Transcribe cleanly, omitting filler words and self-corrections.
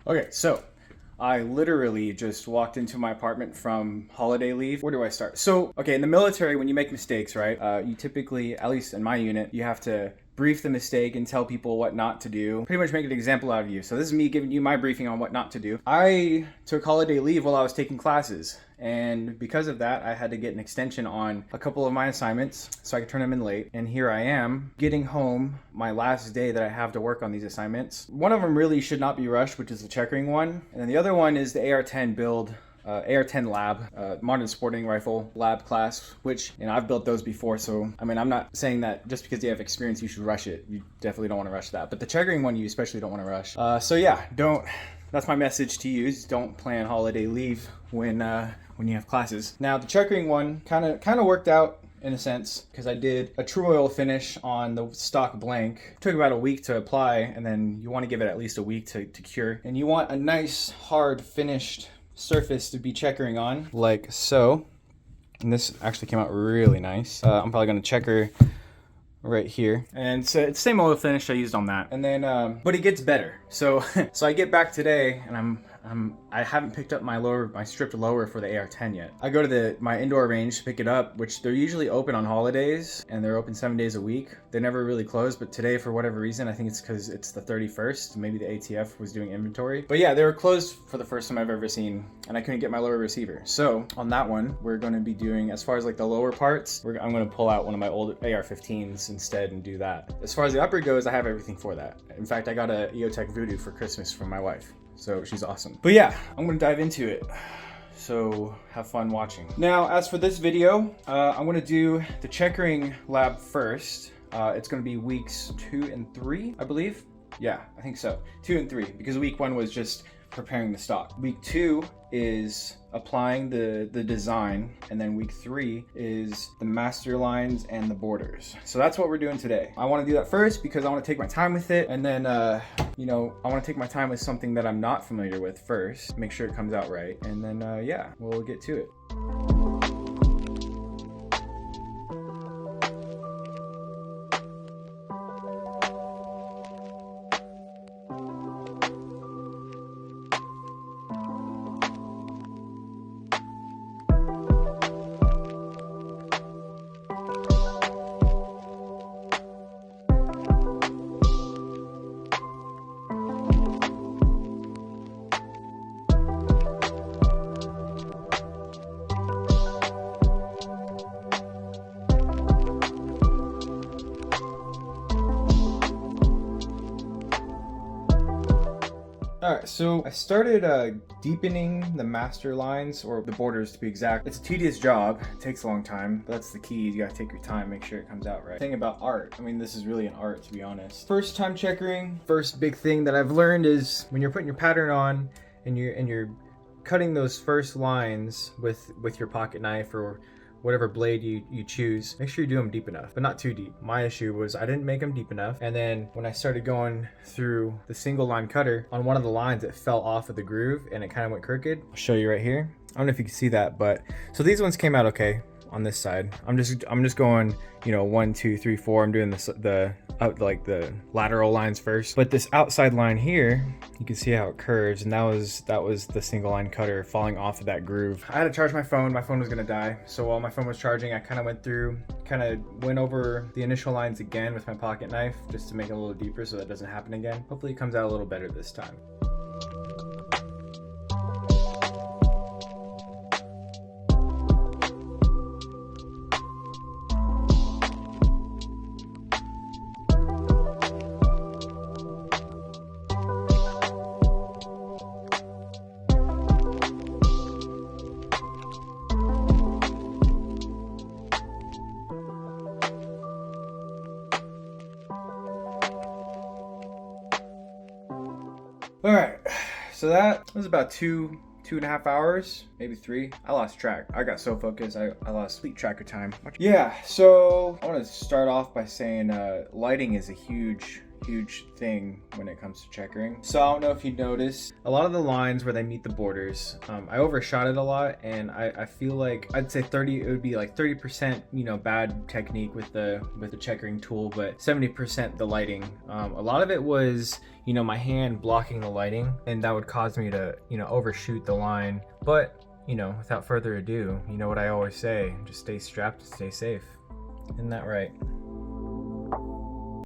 Okay, so I literally just walked into my apartment from holiday leave. Where do I start? So, okay, in the military, when you make mistakes, right, you typically, at least in my unit, you have to brief the mistake and tell people what not to do. Pretty much make an example out of you. So this is me giving you my briefing on what not to do. I took holiday leave while I was taking classes. And because of that, I had to get an extension on a couple of my assignments so I could turn them in late. And here I am getting home my last day that I have to work on these assignments. One of them really should not be rushed, which is the checkering one. And then the other one is the AR-10 build. AR-10 lab, modern sporting rifle lab class, which, I've built those before. So, I'm not saying that just because you have experience, you should rush it. You definitely don't want to rush that. But the checkering one, you especially don't want to rush. So yeah, that's my message to you, is don't plan holiday leave when you have classes. Now, the checkering one kind of worked out in a sense, because I did a true oil finish on the stock blank. It took about a week to apply, and then you want to give it at least a week to cure. And you want a nice, hard, finished surface to be checkering on, like so. And this actually came out really nice. I'm probably going to checker right here, and so it's the same oil finish I used on that. And then but it gets better. So I get back today, and I haven't picked up my stripped lower for the AR-10 yet. I go to my indoor range to pick it up, which they're usually open on holidays, and they're open 7 days a week. They never really close, but today, for whatever reason, I think it's because it's the 31st. Maybe the ATF was doing inventory. But yeah, they were closed for the first time I've ever seen, and I couldn't get my lower receiver. So on that one, we're going to be doing, as far as like the lower parts, I'm going to pull out one of my old AR-15s instead and do that. As far as the upper goes, I have everything for that. In fact, I got a EOTech Voodoo for Christmas from my wife. So she's awesome. But yeah, I'm gonna dive into it. So have fun watching. Now, as for this video, I'm gonna do the checkering lab first. It's gonna be weeks 2 and 3, I believe. Yeah, I think so. 2 and 3, because week 1 was just preparing the stock. Week 2 is applying the design, and then week 3 is the master lines and the borders. So that's what we're doing today. I want to do that first because I want to take my time with it, and then I want to take my time with something that I'm not familiar with first, make sure it comes out right, and then yeah, we'll get to it. Alright, so I started deepening the master lines, or the borders to be exact. It's a tedious job, it takes a long time, but that's the key. You gotta take your time, make sure it comes out right. The thing about art, this is really an art, to be honest. First time checkering, first big thing that I've learned is when you're putting your pattern on and you're cutting those first lines with your pocket knife or whatever blade you choose, make sure you do them deep enough, but not too deep. My issue was I didn't make them deep enough, and then when I started going through the single line cutter, on one of the lines it fell off of the groove and it kind of went crooked. I'll show you right here. I don't know if you can see that, but so these ones came out okay on this side. I'm just going 1 2 3 4. I'm doing the lateral lines first, but this outside line here, you can see how it curves, and that was the single line cutter falling off of that groove. I had to charge my phone. My phone was gonna die, so while my phone was charging, I kind of went over the initial lines again with my pocket knife just to make it a little deeper so that doesn't happen again. Hopefully it comes out a little better this time. All right, so that was about 2.5 hours, maybe 3. I lost track. I got so focused, I lost complete track of time. Yeah, so I want to start off by saying lighting is a huge huge thing when it comes to checkering. So I don't know if you noticed, a lot of the lines where they meet the borders, I overshot it a lot, and I feel like I'd say it would be like 30%, you know, bad technique with the checkering tool, but 70% the lighting. A lot of it was, you know, my hand blocking the lighting, and that would cause me to, you know, overshoot the line. But, you know, without further ado, you know what I always say, just stay strapped, stay safe. Isn't that right?